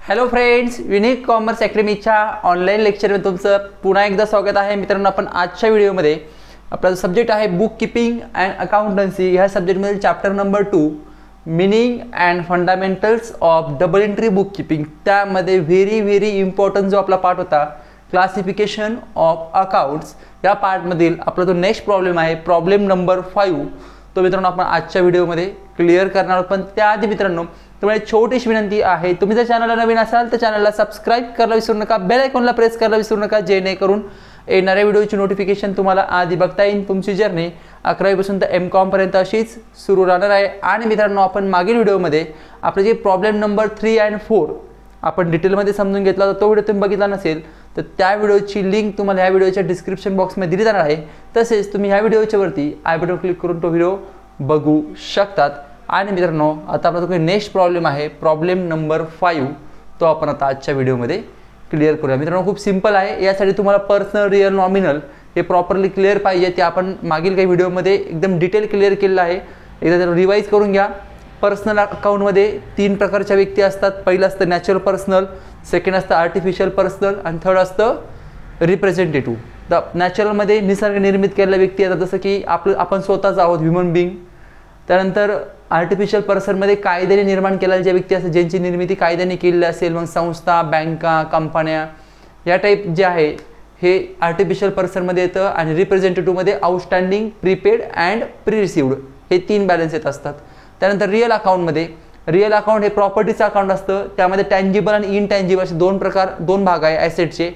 Hello friends, unique commerce अकॅडमीच्या online लेक्चरमध्ये तुमचं पुन्हा एकदा स्वागत आहे. मित्रांनो, आपण आजच्या व्हिडिओमध्ये आपला जो सब्जेक्ट आहे बुक कीपिंग अँड अकाउंटन्सी, ह्या सब्जेक्टमधील chapter number 2 meaning and fundamentals of double entry book keeping, त्यामध्ये व्हेरी इम्पॉर्टंट जो आपला पार्ट होता क्लासिफिकेशन ऑफ अकाउंट्स, या पार्टमधील आपला जो नेक्स्ट प्रॉब्लेम आहे प्रॉब्लेम नंबर 5, तो मित्रांनो आपण आजच्या व्हिडिओमध्ये क्लिअर करणार आहोत. पण त्याआधी मित्रांनो, तुम्हाला छोटीशी विनंती आहे, तुम्ही जर चॅनलला नवीन असाल तर चॅनलला सबस्क्राइब करायला विसरू नका, बेल आयकॉनला प्रेस करायला विसरू नका, जेणेकरून येणाऱ्या व्हिडिओची नोटिफिकेशन तुम्हाला आधी बघता येईल. तुमची जर्नी 11वी पासून तर M.Com पर्यंत अशीच सुरू राहणार आहे. आणि मित्रांनो, आपण मागील व्हिडिओमध्ये आपले जे प्रॉब्लेम नंबर 3 आणि 4 आपण डिटेलमध्ये समजून घेतला होता, तो व्हिडिओ तुम्ही बघितला नसेल तर त्या व्हिडिओची लिंक तुम्हाला ह्या व्हिडिओच्या डिस्क्रिप्शन बॉक्समध्ये दिली जाणार आहे. तसेच तुम्ही ह्या व्हिडिओच्या वरती आय बटन क्लिक करून तो व्हिडिओ बघू शकतात. आणि मित्रांनो, आता आपला जो काही नेक्स्ट प्रॉब्लेम आहे प्रॉब्लेम नंबर 5, तो आपण आता आजच्या व्हिडिओमध्ये क्लिअर करूया. मित्रांनो, खूप सिंपल आहे. यासाठी तुम्हाला पर्सनल, रिअल, नॉमिनल हे प्रॉपरली क्लिअर पाहिजे. ते आपण मागील काही व्हिडिओमध्ये एकदम डिटेल क्लिअर केलेलं आहे. एकदा त्याला रिवाईज करून घ्या. पर्सनल अकाउंटमध्ये 3 प्रकारच्या व्यक्ती असतात. पहिलं असतं नॅचरल पर्सनल, सेकंड असतं आर्टिफिशियल पर्सनल आणि थर्ड असतं रिप्रेझेंटेटिव्ह. द नॅचरलमध्ये निसर्ग निर्मित केलेल्या व्यक्ती आहेत, जसं की आपण स्वतःच आहोत, ह्युमन बिंग. त्यानंतर आर्टिफिशियल पर्सनमध्ये कायद्याने निर्माण केलेल्या ज्या व्यक्ती असतात, ज्यांची निर्मिती कायद्याने केलेली असेल, मग संस्था, बँका, कंपन्या, या टाईप जे आहे हे आर्टिफिशियल पर्सनमध्ये येतं. आणि रिप्रेझेंटेटिव्हमध्ये outstanding, prepaid and pre received हे 3 बॅलन्स येत असतात. त्यानंतर रिअल अकाउंटमध्ये, रिअल अकाउंट हे प्रॉपर्टीचं अकाउंट असतं. त्यामध्ये टँजिबल आणि इनटँजिबल असे 2 भाग आहे ॲसेटचे.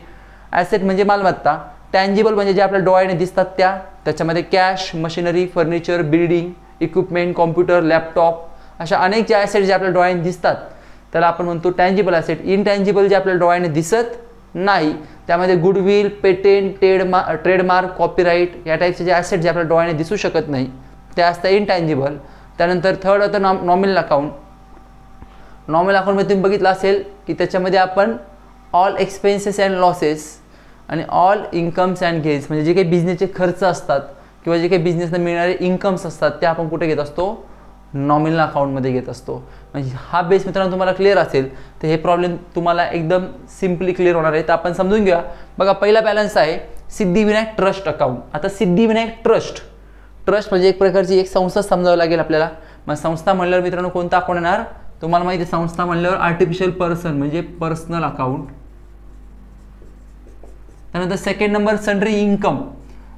ॲसेट म्हणजे मालमत्ता, टँजिबल म्हणजे जे आपल्या डोळ्याने दिसतात त्याच्यामध्ये cash, machinery, furniture, building, equipment, computer, laptop, अशा अनेक जे ॲसेट जे आपल्या डोळ्याने दिसतात त्याला आपण म्हणतो टँजिबल ॲसेट. इनटँजिबल जे आपल्या डोळ्याने दिसत नाही, त्यामध्ये गुडविल, पेटेंट, ट्रेडमार्क, कॉपीराईट या टाईपचे जे ॲसेट जे आपल्या डोळ्याने दिसू शकत नाही ते असतं इनटँजिबल. त्यानंतर थर्ड होतं नॉमिनल अकाउंट. नॉमिनल अकाउंटमध्ये तुम्ही बघितलं असेल की त्याच्यामध्ये आपण ऑल एक्सपेन्सेस अँड लॉसेस आणि ऑल इन्कम्स अँड गेन्स, म्हणजे जे काही बिझनेसचे खर्च असतात किंवा जे काही बिझनेसला मिळणारे इन्कम्स असतात ते आपण कुठे घेत असतो, नॉमिनल अकाउंटमध्ये घेत असतो. म्हणजे हा बेस मित्रांनो तुम्हाला क्लिअर असेल तर हे प्रॉब्लेम तुम्हाला एकदम सिम्पली क्लिअर होणार आहे. तर आपण समजून घेऊया. बघा, पहिला बॅलन्स आहे सिद्धिविनायक ट्रस्ट अकाउंट. आता सिद्धिविनायक ट्रस्ट म्हणजे एक प्रकारची एक संस्था समजावं लागेल आपल्याला. मग संस्था म्हणल्यावर मित्रांनो कोणता अकाउंट येणार, तुम्हाला माहिती आहे संस्था म्हणल्यावर आर्टिफिशियल पर्सन म्हणजे पर्सनल अकाउंट. त्यानंतर सेकंड नंबर सन्ड्री इन्कम.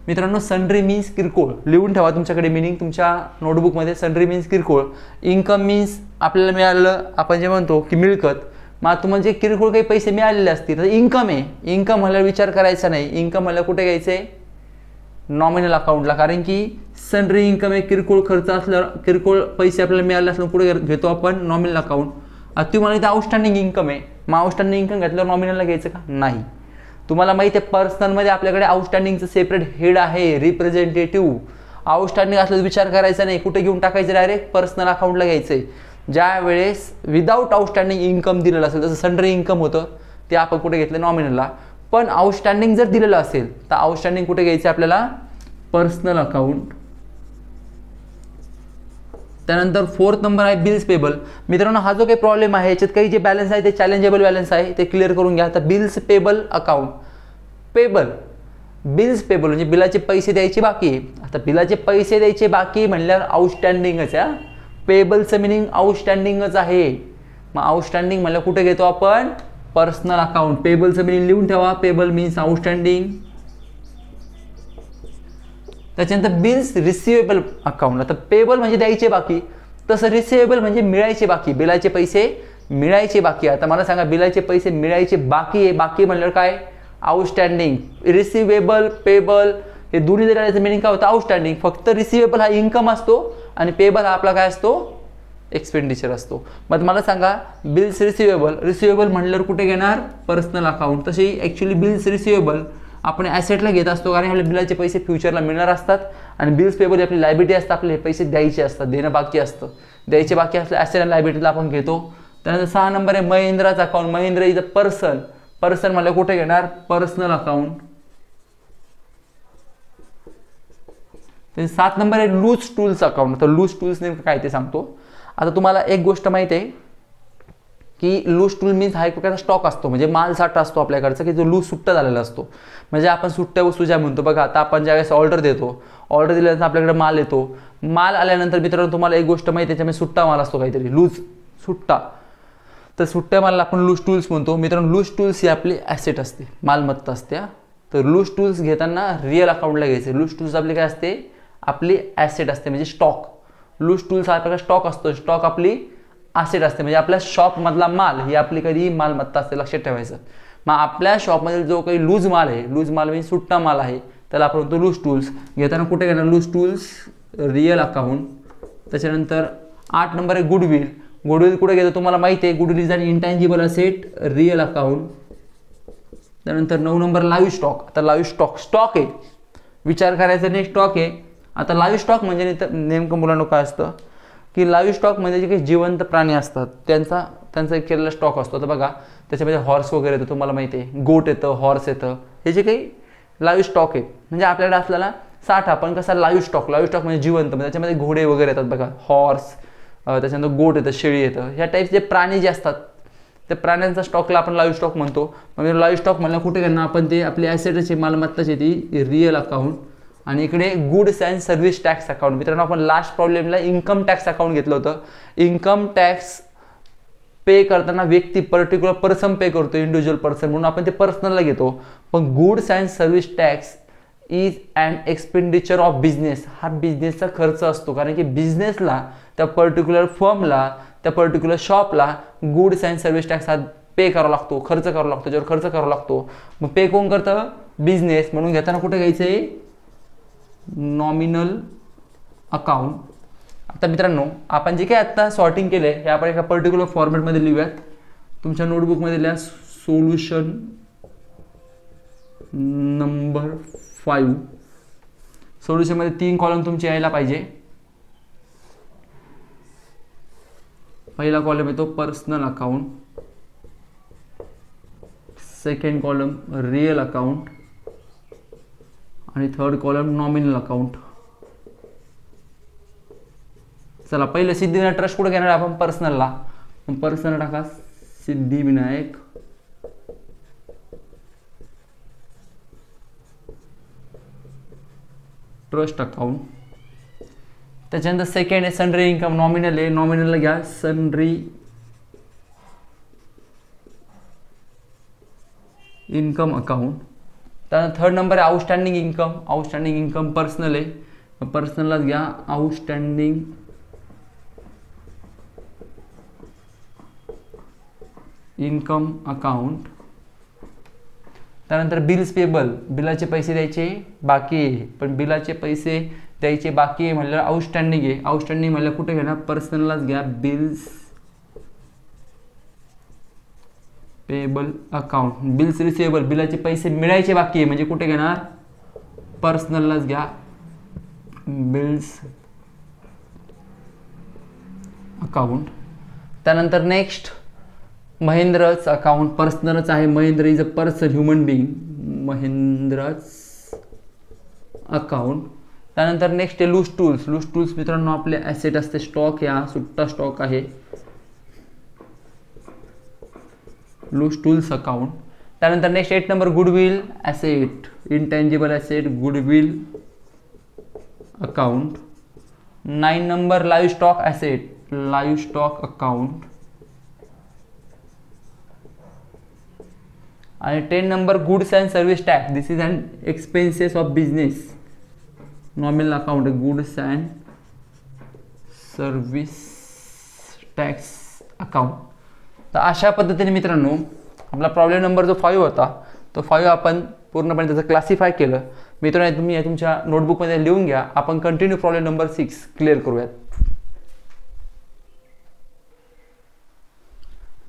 मित्रांनो, सन्ड्री मीन्स किरकोळ, लिहून ठेवा तुमच्याकडे मिनिंग तुमच्या नोटबुकमध्ये. सन्ड्री मीन्स किरकोळ. इन्कम मीन्स आपल्याला मिळालेलं, आपण जे म्हणतो की मिळकत. मग तुम्हाला जे किरकोळ काही पैसे मिळालेले असतील तर इन्कम आहे. इन्कम म्हणल्यावर विचार करायचा नाही, इन्कम म्हणल्यावर कुठे घ्यायचं आहे, नॉमिनल अकाउंटला. कारण की सन्ड्री इन्कम आहे, किरकोळ खर्च असल्यावर, किरकोळ पैसे आपल्याला मिळाले असल्यावर कुठे घेतो आपण, नॉमिनल अकाउंट. आता तुम्हाला इथे आउटस्टँडिंग इन्कम आहे, मग आउटस्टँडिंग इन्कम घेतल्यावर नॉमिनलला घ्यायचं का, नाही. तुम्हाला माहिती आहे पर्सनलमध्ये आपल्याकडे आउटस्टँडिंगचं सेपरेट हेड आहे, रिप्रेझेंटेटिव्ह. आउटस्टँडिंग असल्याचा विचार करायचा नाही, कुठे घेऊन टाकायचं, डायरेक्ट पर्सनल अकाउंटला घ्यायचं आहे. ज्या वेळेस विदाऊट आउटस्टँडिंग इन्कम दिलेलं असेल, जसं सन्ड्री इन्कम होतं ते आपण कुठे घेतलं, नॉमिनलला. पण आउटस्टँडिंग जर दिलेलं असेल तर आउटस्टँडिंग कुठे घ्यायचं आपल्याला, पर्सनल अकाउंट. त्यानंतर 4th नंबर आहे बिल्स पेबल. मित्रांनो, हा जो काही प्रॉब्लेम आहे याच्यात काही जे बॅलन्स आहे ते चॅलेंजेबल बॅलन्स आहे, ते क्लिअर करून घ्या. तर bills payable account, payable, bills payable म्हणजे बिलाचे पैसे द्यायचे बाकी आहे. आता बिलाचे पैसे द्यायचे बाकी म्हणल्यावर आउटस्टँडिंगच आहे. पेबलचं मिनिंग आउटस्टँडिंगच आहे. मग आउटस्टँडिंग म्हणल्यावर कुठे घेतो आपण, पर्सनल अकाउंट. पेबलचं मिनिंग लिहून ठेवा, पेबल मीन्स आउटस्टँडिंग. त्याच्यानंतर बिल्स रिसिवेबल अकाउंट. आता पेबल म्हणजे द्यायचे बाकी, तसं रिसिवेबल म्हणजे मिळायचे बाकी, बिलाचे पैसे मिळायचे बाकी. आता मला सांगा, बिलाचे पैसे मिळायचे बाकी आहे, बाकी म्हणल्यावर काय, आउटस्टँडिंग. रिसिवेबल, पेबल हे दोन्ही जर याचं मिनिंग काय होतं, आउटस्टँडिंग. फक्त रिसिवेबल हा इन्कम असतो आणि पेबल हा आपला काय असतो, एक्सपेंडिचर असतो. मग मला सांगा, बिल्स रिसिवेबल म्हणल्यावर कुठे घेणार, पर्सनल अकाउंट. तशी ॲक्च्युली बिल्स रिसिवेबल आपण ॲसेटला घेत असतो, कारण आपल्या बिलाचे पैसे फ्युचरला मिळणार असतात. आणि बिल्स पेबल आपली लायबिलिटी असतात, आपले पैसे द्यायचे असतात, देणं बाकी असतं. द्यायचे बाकी असलं ॲसेट आणि लायबिलिटीला आपण घेतो. त्यानंतर 6 नंबर आहे महिंद्राचं account. Mahindra is a person मला कुठे घेणार, पर्सनल अकाउंट. 7 नंबर आहे लूज टूल्स अकाउंट. तर लूज टूल्स नेमकं काय ते सांगतो. आता तुम्हाला एक गोष्ट माहिती आहे, की लूज टूल मीन्स हा एक प्रकारचा स्टॉक असतो, म्हणजे माल साठा असतो आपल्याकडचा की जो लूज सुट्टा झालेला असतो. म्हणजे आपण सुट्ट्या वस्तू ज्या म्हणतो बघा, आता आपण ज्यावेळेस ऑर्डर देतो, ऑर्डर दिल्यानंतर आपल्याकडे माल येतो, माल आल्यानंतर मित्रांनो तुम्हाला एक गोष्ट माहिती आहे, त्याच्यामध्ये सुट्टा माल असतो काहीतरी लूज सुट्टा, तर सुट्ट्या मालाला आपण लूज टूल्स म्हणतो. मित्रांनो लूज टूल्स ही आपली ॲसेट असते, मालमत्ता असते. तर लूज टूल्स घेताना रिअल अकाउंटला घ्यायचे. लूज टूल्स आपली काय असते, आपली ॲसेट असते म्हणजे स्टॉक. लूज टूल्स हा प्रकार स्टॉक असतो, स्टॉक आपली ॲसेट असते म्हणजे आपल्या शॉपमधला माल ही आपली कधी मालमत्ता असते, लक्षात ठेवायचं. मग आपल्या शॉपमधील जो काही लूज माल आहे, लूज माल म्हणजे सुट्टा माल आहे, त्याला आपण म्हणतो लूज टूल्स. घेताना कुठे घेणार लूज टूल्स, रिअल अकाउंट. त्याच्यानंतर 8 नंबर आहे गुडविल. गुडविल कुठे घेतो तुम्हाला माहिती आहे, goodwill is an intangible asset, real account. त्यानंतर 9 नंबर लाईव्ह स्टॉक. आता लाईव्ह स्टॉक आहे, विचार करायचा नाही, स्टॉक आहे. आता लाईव्ह स्टॉक म्हणजे नेमकं मुलांना काय असतं की लाईव्ह स्टॉक म्हणजे जे काही जिवंत प्राणी असतात त्यांचा एक केलेला स्टॉक असतो. तर बघा त्याच्यामध्ये हॉर्स वगैरे येतं, तुम्हाला माहिती आहे, गोट येतं, हॉर्स येतं, हे जे काही लाईव्ह स्टॉक आहे. म्हणजे आपल्याकडे असलेला साठा पण कसा लाईव्ह स्टॉक म्हणजे जिवंत, म्हणजे त्याच्यामध्ये घोडे वगैरे येतात बघा, हॉर्स, त्याच्यानंतर गोट येतं, शेळी येतं, ह्या टाईप जे प्राणी जे असतात त्या प्राण्यांचा स्टॉकला आपण लाईव्ह स्टॉक म्हणतो. म्हणजे लाईव्ह स्टॉक म्हणलं कुठे करणार आपण, ते आपली ॲसेटची मालमत्ताची ती रिअल अकाउंट. आणि इकडे goods and service tax account. मित्रांनो आपण लास्ट प्रॉब्लेमला इन्कम टॅक्स अकाउंट घेतलं होतं. इन्कम टॅक्स पे करताना व्यक्ती पर्टिक्युलर पर्सन पे करतो, इंडिव्हिज्युअल पर्सन, म्हणून आपण ते पर्सनलला घेतो. पण goods and service tax is and expenditure of business, हा बिझनेसचा खर्च असतो. कारण की बिझनेसला, त्या पर्टिक्युलर फर्मला, त्या पर्टिक्युलर शॉपला गुड्स अँड सर्व्हिस टॅक्स हा पे करावा लागतो, खर्च करावा लागतो, ज्यावर खर्च करावा लागतो. मग पे कोण करतं, बिझनेस. म्हणून घेताना कुठे घ्यायचं आहे, नॉमिनल अकाउंट. आता मित्रांनो आपण जे काही आता सॉर्टिंग केले हे आपण एका पर्टिक्युलर फॉर्मॅटमध्ये लिहूयात. तुमच्या नोटबुकमध्ये लिहा सोल्युशन नंबर 5. सोल्युशनमध्ये 3 कॉलम तुमचे यायला पाहिजे. पहिला कॉलम येतो personal account, second column real account आणि थर्ड कॉलम नॉमिनल अकाउंट. चला पहिलं सिद्धिविनायक ट्रस्ट कुठे घेणार आपण, पर्सनलला. पर्सनल टाका सिद्धिविनायक ट्रस्ट अकाउंट. त्याच्यानंतर सेकंड आहे सनरी इन्कम, नॉमिनल आहे, नॉमिनलला घ्या सनरी इन्कम अकाउंट. त्यानंतर थर्ड नंबर आहे outstanding income. Outstanding income personal आहे, पर्सनललाच घ्या आउटस्टँडिंग इन्कम अकाउंट. त्यानंतर बिल्स पेबल, बिलाचे पैसे द्यायचे बाकी आहे, पण बिलाचे पैसे द्यायचे बाकी आहे म्हणलं आउटस्टँडिंग आहे. आउटस्टँडिंग म्हणलं कुठे घेणार, पर्सनललाच घ्या bills payable account. Bills receivable, बिलाचे पैसे मिळायचे बाकी आहे म्हणजे कुठे घेणार, पर्सनललाच घ्या बिल्स अकाउंट. त्यानंतर नेक्स्ट महेंद्रच अकाउंट, पर्सनलच आहे. Mahendra is a person, human being, महेंद्रच अकाउंट. त्यानंतर नेक्स्ट आहे लूज टूल्स. लूज टूल्स मित्रांनो आपले ॲसेट असते, स्टॉक या सुट्टा स्टॉक आहे, लूज टूल्स अकाउंट. त्यानंतर next 8 number goodwill asset, intangible asset, goodwill account. 9 number live stock asset, live stock account. आणि 10 number goods and service tax, this is an expenses of business, nominal account goods and service tax account. तर अशा पद्धतीने मित्रांनो आपला problem number जो 5 होता तो 5 आपण पूर्णपणे त्याचं क्लासिफाय केलं. मित्रांनो तुम्ही तुमच्या नोटबुकमध्ये लिहून घ्या. आपण कंटिन्यू प्रॉब्लेम नंबर 6 क्लिअर करूयात.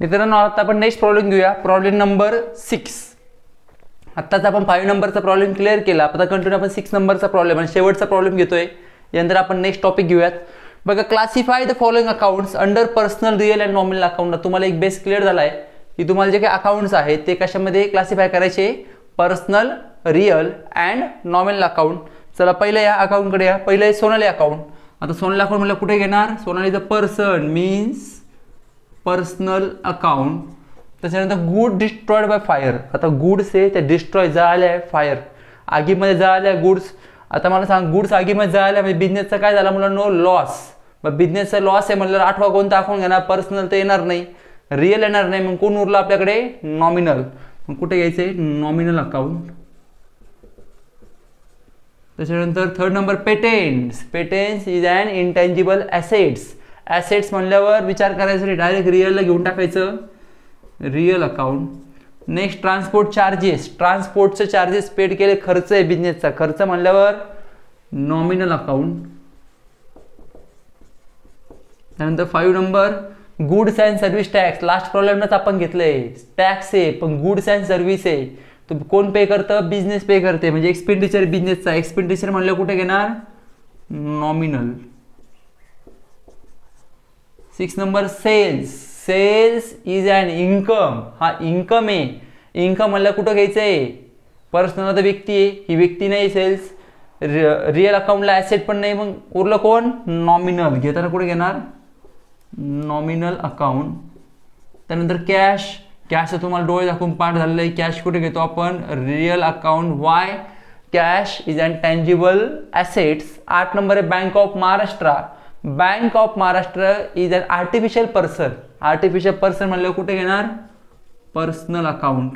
मित्रांनो आता आपण नेक्स्ट प्रॉब्लेम घेऊया, प्रॉब्लेम नंबर 6. आत्ताच आपण 5 नंबरचा प्रॉब्लेम क्लिअर केला, आता कंटिन्यू आपण 6 नंबरचा प्रॉब्लेम आणि शेवटचा प्रॉब्लेम घेतोय. यानंतर आपण नेक्स्ट टॉपिक घेऊयात. बघा classify the following accounts under personal, real and nominal account. तुम्हाला एक बेस क्लिअर झाला आहे की तुम्हाला जे काही अकाउंट्स आहेत ते कशामध्ये क्लासिफाय करायचे, personal, real and nominal account. चला पहिलं या अकाउंटकडे या. पहिलं आहे सोनाली अकाउंट. आता सोनाली अकाउंट म्हटलं कुठे घेणार, Sonali is a person means personal account. त्याच्यानंतर गुड डिस्ट्रॉयड बाय फायर. आता गुड्स आहे ते डिस्ट्रॉय जळाले आहे फायर, आगीमध्ये जळाले आहे गुड्स. आता मला सांग गुड्स आगीमध्ये जळाले म्हणजे बिझनेसचा काय झाला मुलांनो? लॉस. मग बिझनेसचा लॉस आहे म्हणलं आठवा कोणता अकाउंट घेणार? पर्सनल तर येणार नाही, रिअल येणार नाही, मग कोण उरलं आपल्याकडे? नॉमिनल. मग कुठे घ्यायचंय? Nominal account. त्याच्यानंतर third number patents. Patents is an intangible assets. Assets म्हणल्यावर विचार करायचा नाही, डायरेक्ट रिअलला घेऊन टाकायचं, real account. Next transport charges. ट्रान्सपोर्टचे चार्जेस पेड केले, खर्च आहे बिझनेसचा, खर्च म्हणल्यावर नॉमिनल अकाउंट. त्यानंतर 5 number goods and service tax. Last प्रॉब्लेमच आपण घेतलंय, टॅक्स आहे पण गुड्स अँड सर्व्हिस आहे, तो कोण पे करतं? बिझनेस पे करते, म्हणजे एक्सपेंडिचर बिझनेसचा. एक्सपेंडिचर म्हणलं कुठे घेणार? Nominal. 6 number sales. Sales is an income. हा इन्कम आहे, इन्कम म्हणलं कुठं घ्यायचंय? पर्सनल तर व्यक्ती आहे, ही व्यक्ती नाही सेल्स. रिअल अकाउंटला ॲसेट पण नाही, मग उरलं कोण? नॉमिनल. घेताना कुठे घेणार? Nominal account. त्यानंतर कॅश. कॅश तुम्हाला डोळे दाखवून पाठ झालेलं आहे, कॅश कुठे घेतो आपण? Real account. Why? Cash is an tangible assets. 8 number आहे bank of Maharashtra. Bank of Maharashtra is an artificial person. Artificial person म्हणलं कुठे घेणार? Personal account.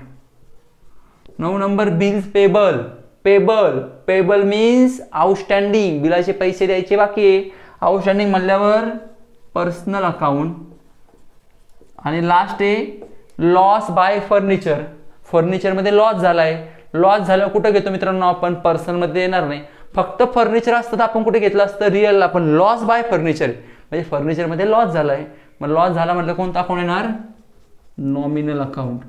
9 number bills payable. Payable. Payable means outstanding, बिलाचे पैसे द्यायचे बाकी आहे, आउटस्टँडिंग म्हणल्यावर पर्सनल अकाउंट. आणि लास्ट आहे लॉस बाय फर्निचर. फर्निचरमध्ये लॉस झालाय, लॉस झाल्यावर कुठं घेतो मित्रांनो आपण? पर्सनलमध्ये येणार नाही. फक्त फर्निचर असतं तर आपण कुठे घेतलं असतं? रिअलला. पण लॉस बाय फर्निचर म्हणजे फर्निचरमध्ये लॉस झालाय, मग लॉस झाला म्हटलं कोणता अकाउंट येणार? Nominal account.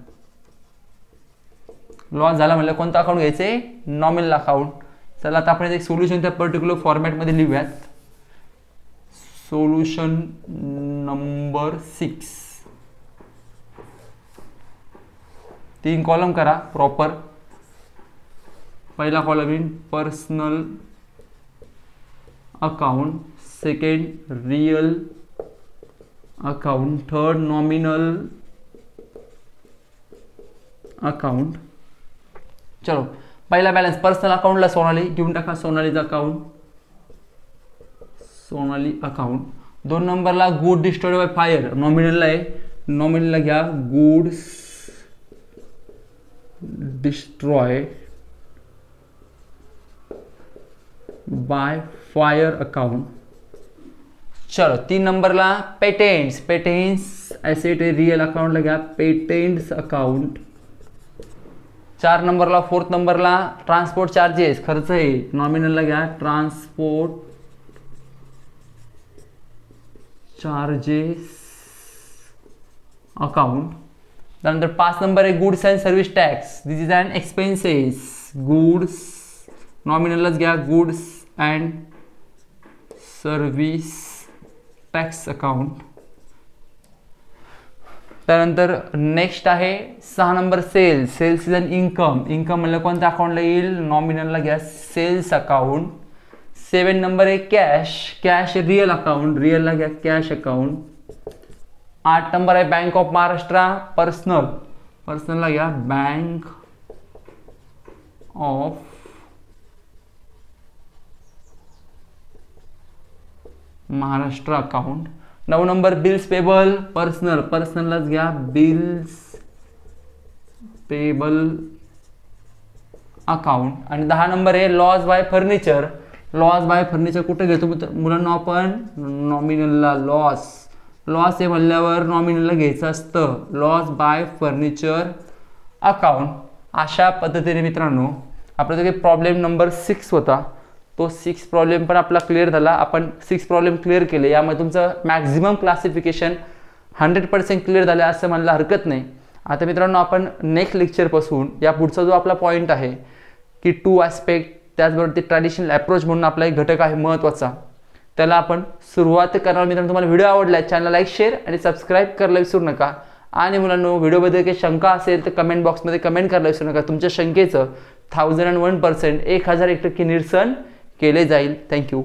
लॉस झाला म्हटलं कोणता अकाउंट घ्यायचे? Nominal account. चला आता आपण एक सोल्युशन त्या पर्टिक्युलर फॉर्मॅटमध्ये लिहूयात. Solution number 6. 3 कॉलम करा प्रॉपर. पहिला column in personal account, second real account, third nominal account. चलो पहिला बॅलन्स पर्सनल अकाउंटला सोनाली घेऊन टाका, सोनालीचा अकाउंट, सोनाली अकाउंट. 2 नंबरला गुड डिस्ट्रॉयड बाय फायर. नॉमिनलला आहे, नॉमिनलला घ्या goods destroy by fire account. चलो 3 नंबरला पेटेंट्स. पेटेंट्स ॲसेट रिअल अकाउंटला घ्या पेटेंट्स अकाउंट. 4 नंबरला 4th नंबरला ट्रान्सपोर्ट चार्जेस खर्च आहे, नॉमिनलला घ्या ट्रान्सपोर्ट चार्जेस अकाउंट. त्यानंतर 5 नंबर आहे goods and service tax. This is an expenses. Goods नॉमिनलच घ्या goods and service tax account. त्यानंतर नेक्स्ट आहे 6 number sales. Sales is an income. Income म्हणलं कोणत्या अकाउंटला येईल? नॉमिनलला घ्या सेल्स अकाउंट. 7 नंबर आहे कॅश. कॅश रिअल अकाउंट, रिअलला घ्या कॅश अकाउंट. 8 नंबर आहे बँक ऑफ महाराष्ट्र. पर्सनल, पर्सनलला घ्या bank of Maharashtra account. 9 number bills payable. Personal, पर्सनललाच घ्या बिल्स पेबल अकाउंट. आणि 10 नंबर आहे loss by furniture. Loss by furniture कुठे घेतो मुलांना आपण? नॉमिनलला. लॉस, लॉस आहे म्हणल्यावर नॉमिनलला घ्यायचं असतं, लॉस बाय फर्निचर अकाउंट. अशा पद्धतीने मित्रांनो आपला जो काही प्रॉब्लेम नंबर 6 होता तो 6 प्रॉब्लेम पण आपला क्लिअर झाला. आपण 6 प्रॉब्लेम क्लिअर केले, यामध्ये तुमचं मॅक्झिमम क्लासिफिकेशन 100% क्लिअर झालं असं म्हणायला हरकत नाही. आता मित्रांनो आपण नेक्स्ट लेक्चरपासून या पुढचा जो आपला पॉईंट आहे की 2 ॲस्पेक्ट, त्याचबरोबर ते ट्रॅडिशनल अप्रोच म्हणून आपला एक घटक आहे महत्त्वाचा, त्याला आपण सुरुवात करणार. मित्रांनो तुम्हाला व्हिडिओ आवडला चॅनलला लाईक शेअर आणि सबस्क्राईब करायला विसरू नका. आणि मुलांनो व्हिडिओबद्दल काही शंका असेल तर कमेंट बॉक्समध्ये कमेंट करायला विसरू नका. तुमच्या शंकेचं 1001% 1001% निरसन केले जाईल. थँक्यू.